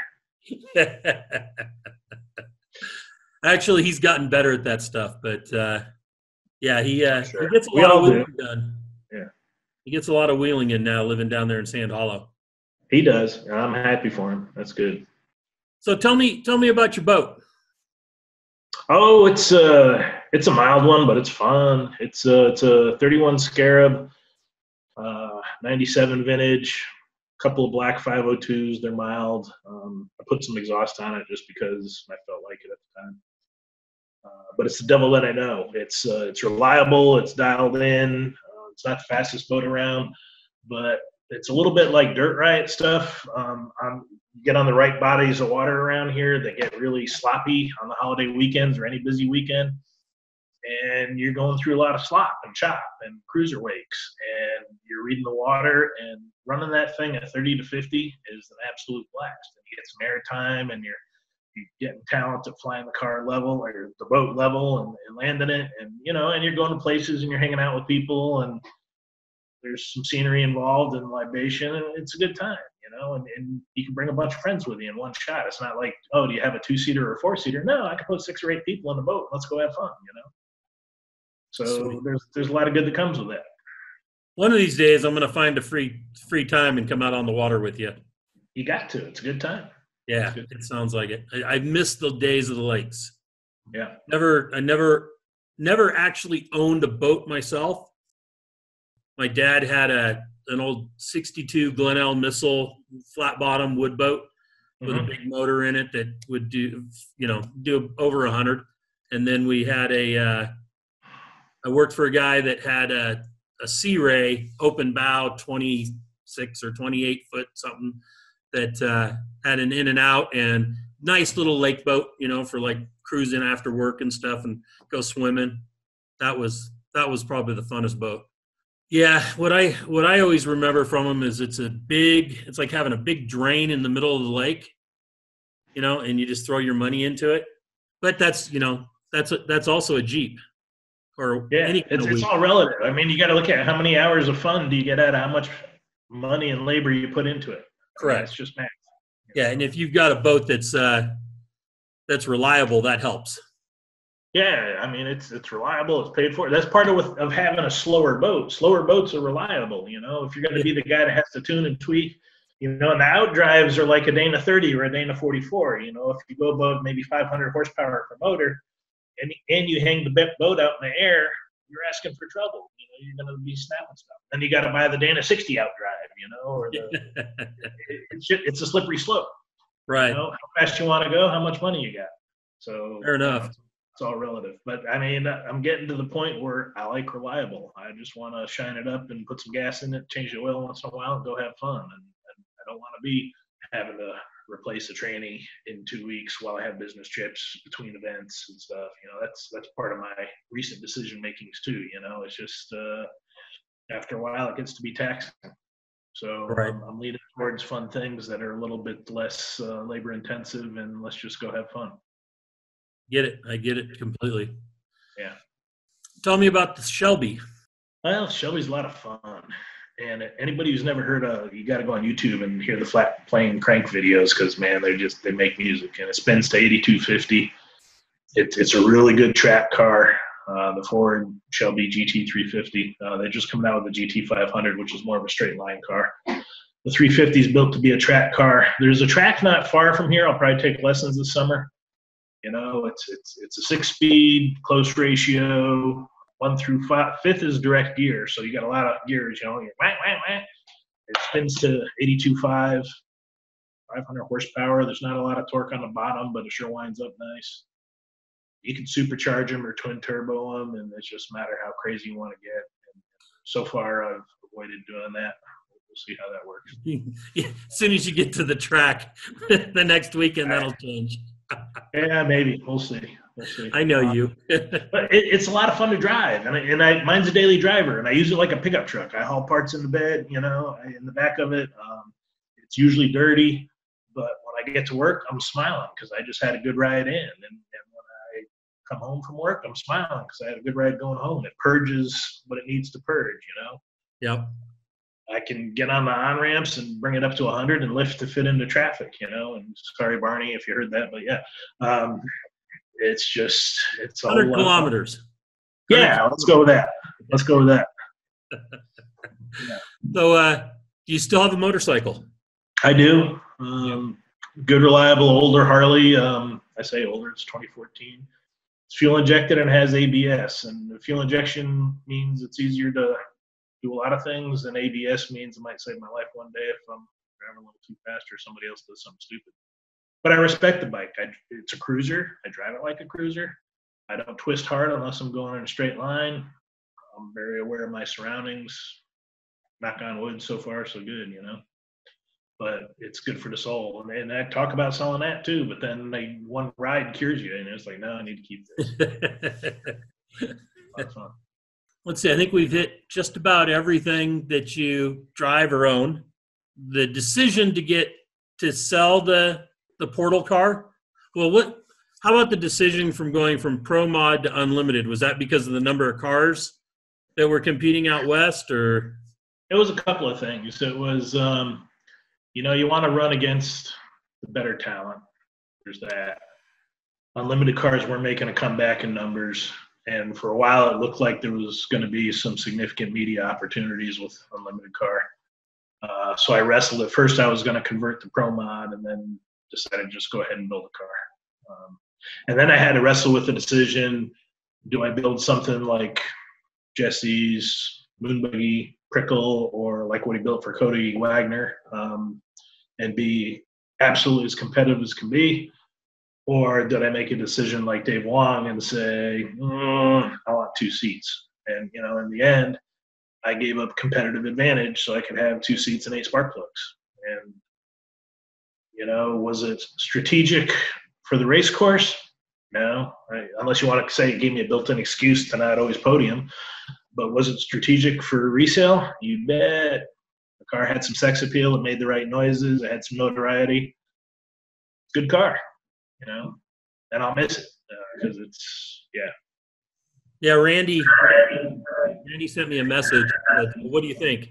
Actually, he's gotten better at that stuff, but yeah, he Sure. gets a We lot of all do. wheeling done. Yeah. He gets a lot of wheeling in now, living down there in Sand Hollow. He does. And I'm happy for him. That's good. So tell me about your boat. Oh, it's a mild one, but it's fun. It's a 31 Scarab, 97 vintage, couple of black 502s. They're mild. I put some exhaust on it just because I felt like it at the time. But it's the devil that I know. It's reliable. It's dialed in. It's not the fastest boat around, but it's a little bit like dirt riot stuff. You get on the right bodies of water around here, they get really sloppy on the holiday weekends or any busy weekend. And you're going through a lot of slop and chop and cruiser wakes, and you're reading the water, and running that thing at 30 to 50 is an absolute blast. And you get some airtime, and you're getting talent at flying the car level or the boat level and landing it. And, and you're going to places and you're hanging out with people, and there's some scenery involved and libation, and it's a good time, and you can bring a bunch of friends with you in one shot. It's not like, oh, do you have a 2-seater or a 4-seater? No, I can put 6 or 8 people on the boat. Let's go have fun, So Sweet. there's a lot of good that comes with that. One of these days, I'm going to find a free time and come out on the water with you. You got to. It's a good time. Yeah, it sounds like it. I miss the days of the lakes. Yeah. I never actually owned a boat myself. My dad had an old 62 Glenelg Missile flat bottom wood boat with a big motor in it that would do over 100. And then we had I worked for a guy that had a Sea Ray open bow, 26 or 28 foot something, that had an in and out and nice little lake boat, for like cruising after work and stuff and go swimming. That was probably the funnest boat. Yeah, what I always remember from them is it's like having a big drain in the middle of the lake, and you just throw your money into it. But that's also a Jeep. Or it's all relative. I mean, you got to look at how many hours of fun do you get out of how much money and labor you put into it. Correct. It's just math. Yeah, and if you've got a boat that's reliable, that helps. Yeah, I mean, it's reliable. It's paid for. That's part of having a slower boat. Slower boats are reliable. If you're going to be the guy that has to tune and tweak, and the outdrives are like a Dana 30 or a Dana 44. If you go above maybe 500 horsepower per motor, and you hang the boat out in the air, you're asking for trouble. You're going to be snapping stuff. Then you got to buy the Dana 60 outdrive, or it's a slippery slope. Right. How fast you want to go, how much money you got. So fair enough. It's all relative. But I mean, I'm getting to the point where I like reliable. I just want to shine it up and put some gas in it, change the oil once in a while, and go have fun. And I don't want to be having to replace a tranny in 2 weeks while I have business trips between events and stuff. That's part of my recent decision makings too. It's just after a while it gets to be taxing. So right. I'm leaning towards fun things that are a little bit less labor intensive, and let's just go have fun. I get it completely. Yeah. Tell me about the Shelby. Well, Shelby's a lot of fun. And anybody who's never heard of, you got to go on YouTube and hear the flat plane crank videos, because, man, they make music. And it spins to 8250. It's a really good track car. The Ford Shelby GT350. They just come out with the GT500, which is more of a straight line car. The 350 is built to be a track car. There's a track not far from here. I'll probably take lessons this summer. It's a 6-speed, close ratio. 1 through 5. 5th is direct gear, so you got a lot of gears. You're wah, wah, wah. It spins to 82.5, 500 horsepower. There's not a lot of torque on the bottom, but it sure winds up nice. You can supercharge them or twin turbo them, and it's just a matter how crazy you want to get. And so far, I've avoided doing that. We'll see how that works. As soon as you get to the track, the next weekend, that'll change. Yeah, maybe. We'll see. I know you. But it's a lot of fun to drive, and mine's a daily driver, and I use it like a pickup truck. I haul parts in the bed, in the back of it. It's usually dirty, but when I get to work, I'm smiling because I just had a good ride in. And when I come home from work, I'm smiling because I had a good ride going home. It purges what it needs to purge, Yep. I can get on the on-ramps and bring it up to 100 and lift to fit into traffic, and sorry, Barney, if you heard that, but yeah. It's all 100 kilometers. Yeah, let's go with that. Yeah. So, do you still have a motorcycle? I do. Good, reliable, older Harley. I say older, it's 2014. It's fuel injected and has ABS. And the fuel injection means it's easier to do a lot of things, and ABS means it might save my life one day if I'm driving a little too fast or somebody else does something stupid. But I respect the bike. It's a cruiser. I drive it like a cruiser. I don't twist hard unless I'm going in a straight line. I'm very aware of my surroundings. Knock on wood, so far so good, But it's good for the soul. And I talk about selling that too, but then one ride cures you, and it's like, no, I need to keep this. That's fun. Let's see, I think we've hit just about everything that you drive or own. The decision to sell the Portal car, well, how about the decision from going from Pro Mod to Unlimited? Was that because of the number of cars that were competing out west, or? It was a couple of things. It was, you want to run against the better talent. There's that. Unlimited cars weren't making a comeback in numbers. And for a while, it looked like there was going to be some significant media opportunities with Unlimited car. So I wrestled. At first, I was going to convert to Pro Mod, and then decided to just go ahead and build a car. And then I had to wrestle with the decision, do I build something like Jesse's Moon Buggy Prickle, or like what he built for Cody Wagner, and be absolutely as competitive as can be? Or did I make a decision like Dave Wong and say, I want 2 seats? And, in the end, I gave up competitive advantage so I could have 2 seats and 8 spark plugs. And, was it strategic for the race course? No, unless you want to say it gave me a built-in excuse to not always podium. But was it strategic for resale? You bet. The car had some sex appeal. It made the right noises. It had some notoriety. Good car, and I'll miss it because it's, yeah. Yeah, Randy sent me a message. What do you think?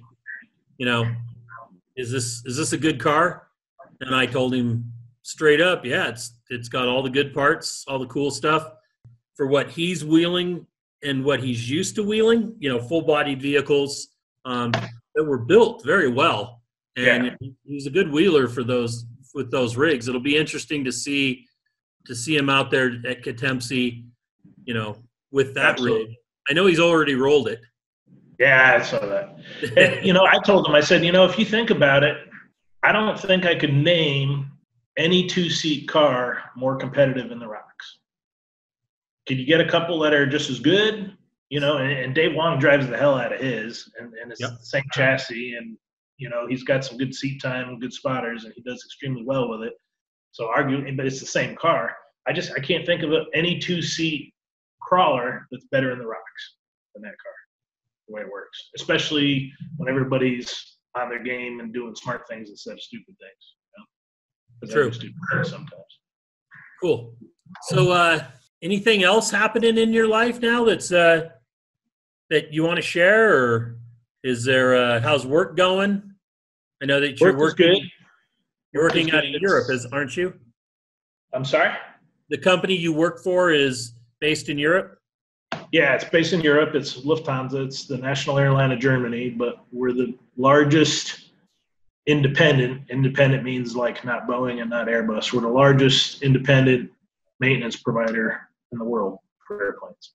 Is this a good car? And I told him straight up, yeah, it's got all the good parts, all the cool stuff for what he's wheeling and what he's used to wheeling. Full body vehicles that were built very well, and he's a good wheeler for those with those rigs. It'll be interesting to see him out there at Katemsi, with that Absolutely. rig. I know he's already rolled it. Yeah, I saw that. And, I told him, I said, if you think about it, I don't think I could name any 2-seat car more competitive in the rocks. Could you get a couple that are just as good? And Dave Wong drives the hell out of his, and it's the same chassis, and he's got some good seat time and good spotters, and he does extremely well with it. So arguing, but it's the same car. I can't think of any 2-seat crawler that's better in the rocks than that car, the way it works, especially when everybody's on their game and doing smart things instead of stupid things. True. Stupid things sometimes. Cool. So anything else happening in your life now that's that you want to share, or is there how's work going? I know that you're working out of Europe, aren't you? I'm sorry? The company you work for is based in Europe? Yeah, it's based in Europe. It's Lufthansa. It's the national airline of Germany, but we're the largest independent. Independent means like not Boeing and not Airbus. We're the largest independent maintenance provider in the world for airplanes.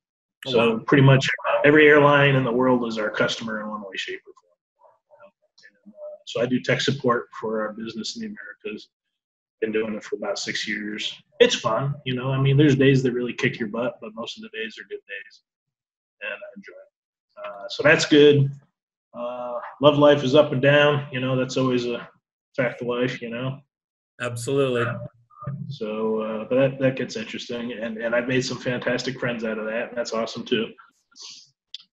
So pretty much every airline in the world is our customer in one way, shape, or form. So I do tech support for our business in the Americas. Been doing it for about 6 years. It's fun, there's days that really kick your butt, but most of the days are good days, and I enjoy it. So that's good. Love life is up and down. That's always a fact of life. Absolutely. So, but that gets interesting, and I've made some fantastic friends out of that, and that's awesome too.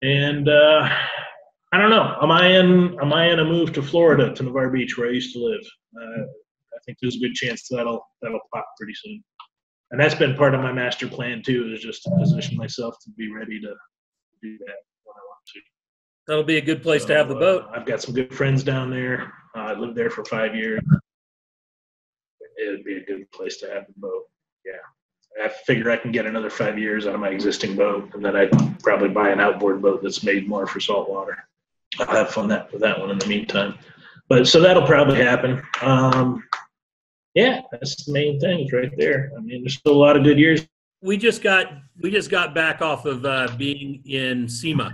And I don't know. Am I in a move to Florida, to Navarre Beach, where I used to live? I think there's a good chance that'll pop pretty soon. And that's been part of my master plan too, is just to position myself to be ready to do that when I want to. That'll be a good place to have the boat. I've got some good friends down there. I lived there for 5 years. It would be a good place to have the boat. Yeah. I figure I can get another 5 years out of my existing boat, and then I'd probably buy an outboard boat that's made more for saltwater. I'll have fun with that one in the meantime. But so that'll probably happen. Yeah, that's the main things right there. I mean, there's still a lot of good years. We just got back off of being in SEMA.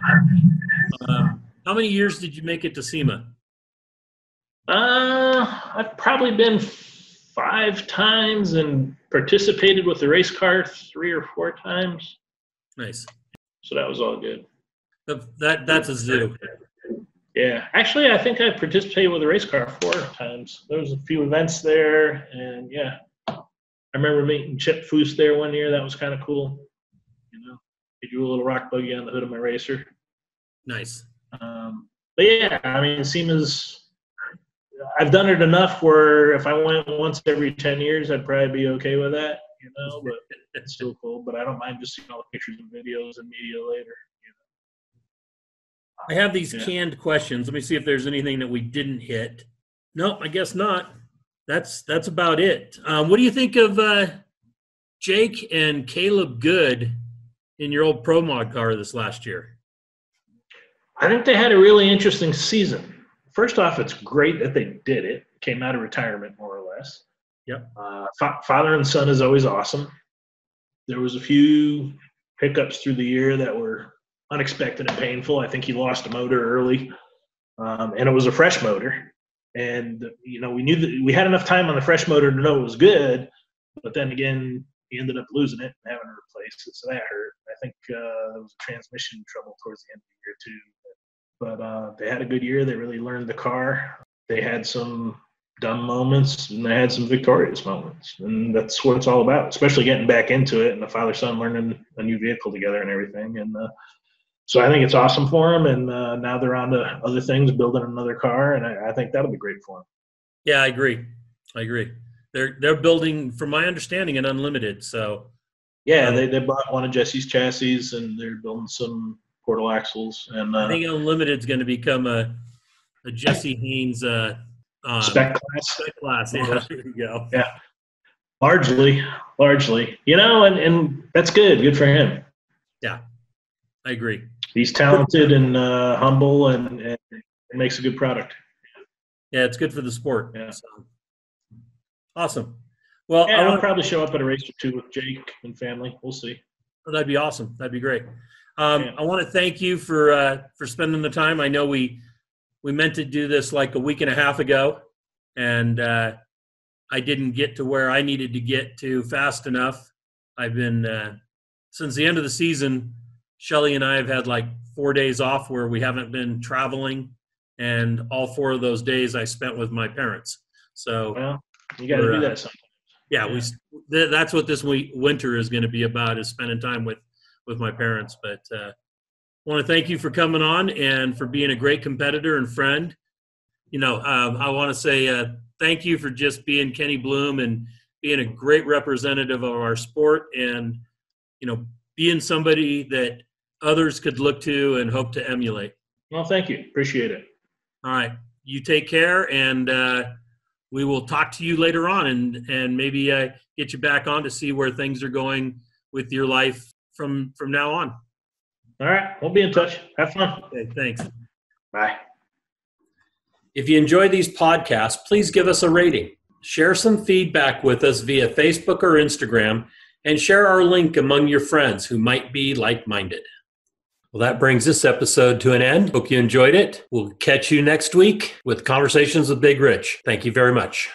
How many years did you make it to SEMA? I've probably been 5 times and participated with the race car 3 or 4 times. Nice. So that was all good. That's a zoo. Yeah, actually, I think I participated with a race car 4 times. There was a few events there, and yeah, I remember meeting Chip Foose there one year. That was kind of cool. You know, he drew a little rock buggy on the hood of my racer. Nice. But yeah, I mean, SEMA's. I've done it enough where if I went once every 10 years, I'd probably be okay with that. You know, but it's still cool. But I don't mind just seeing all the pictures and videos and media later. I have these canned questions. Let me see if there's anything that we didn't hit. Nope, I guess not. That's about it. What do you think of Jake and Caleb Good in your old Pro Mod car this last year? I think they had a really interesting season. First off, it's great that they did it. Came out of retirement, more or less. Yep. Father and son is always awesome. There was a few hiccups through the year that were unexpected and painful. I think he lost a motor early, and it was a fresh motor. And you know, we knew that we had enough time on the fresh motor to know it was good, but then again, he ended up losing it and having to replace it, so that hurt. I think there was transmission trouble towards the end of the year too. But they had a good year. They really learned the car. They had some dumb moments, and they had some victorious moments, and that's what it's all about. Especially getting back into it, and the father-son learning a new vehicle together and everything, and. So I think it's awesome for them, and now they're on to other things, building another car, and I think that'll be great for them. Yeah, I agree. They're building, from my understanding, an Unlimited. So yeah, they bought one of Jesse's chassis, and they're building some portal axles. And I think Unlimited's going to become a Jesse Haynes spec class. Spec class. Yeah, there you go. Yeah, largely, you know, and that's good. Good for him. Yeah, I agree. He's talented and humble, and makes a good product. Yeah, it's good for the sport. Yeah. So. Awesome. Well, yeah, I'll probably show up at a race or two with Jake and family. We'll see. Well, that'd be awesome. That'd be great. I want to thank you for spending the time. I know we meant to do this like a week and a half ago, and I didn't get to where I needed to get to fast enough. I've been since the end of the season. Shelly and I have had like 4 days off where we haven't been traveling, and all 4 of those days I spent with my parents. So well, you got to do that sometimes. Yeah, that's what this winter is going to be about, is spending time with my parents. But I want to thank you for coming on and for being a great competitor and friend. You know, I want to say thank you for just being Kenny Blume and being a great representative of our sport, and you know, being somebody that others could look to and hope to emulate. Well, thank you. Appreciate it. All right. You take care, and we will talk to you later on and maybe get you back on to see where things are going with your life from now on. All right. We'll be in touch. Have fun. Okay, thanks. Bye. If you enjoy these podcasts, please give us a rating. Share some feedback with us via Facebook or Instagram, and share our link among your friends who might be like-minded. Well, that brings this episode to an end. Hope you enjoyed it. We'll catch you next week with Conversations with Big Rich. Thank you very much.